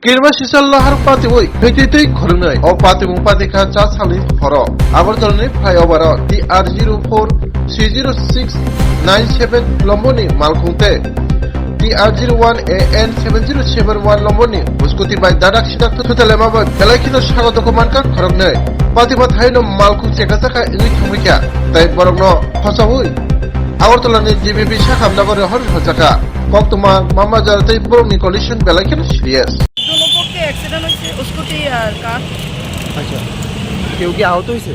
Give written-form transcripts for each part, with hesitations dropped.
Kirma Shishalahar Party Way, Thwitwtwi Khoroknwi, or Party Mupatika Chasali Horo, Agartala Flyo Overo, TR04 30697 Lomboni, Malkhung, TR01 AN 7071 Lomboni, Scooty by Dadak Shidak Thuthailai, Pelakino Shago Komanka, Khoroknwi, Party Thuthailai Malkhung Chekasaka, Inukamika, Tai Borogno, Hosahui, Agartala GBP Shakam Nagore Hor Hosaka, Koktuma, Mama Jarate Borni Coalition Belakin Shilias. Accident হয়েছে scooty আর কার। আচ্ছা, কেউ কি আহত হয়েছে?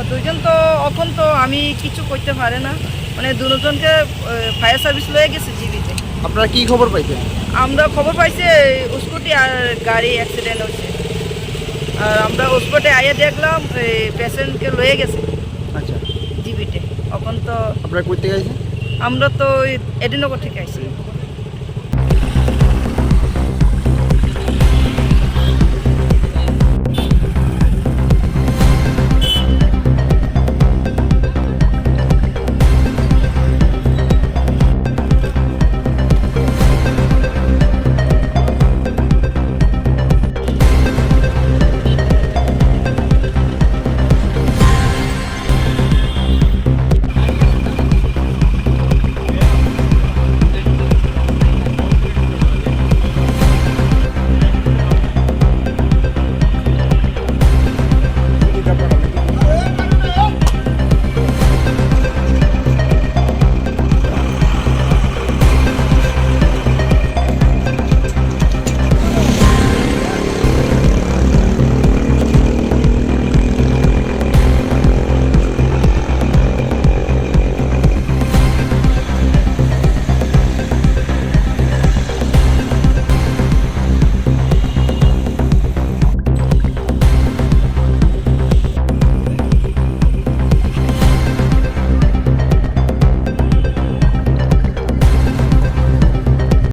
দুইজন তো এখন তো আমি কিছু করতে পারে না, মানে দুজনকে ফায়ার সার্ভিস লয়ে গেছে জিবিতে। আপনারা কি খবর পাইছেন? আমরা খবর পাইছি স্কুটি আর গাড়ি অ্যাক্সিডেন্ট হয়েছে, আর আমরা স্পটে আইয়া দেখলাম পেশেন্টকে লয়ে গেছে। আচ্ছা, জিবিতে। এখন তো আপনারা কই থেকে আইছেন? আমরা তো এডিনগর থেকে আইছি।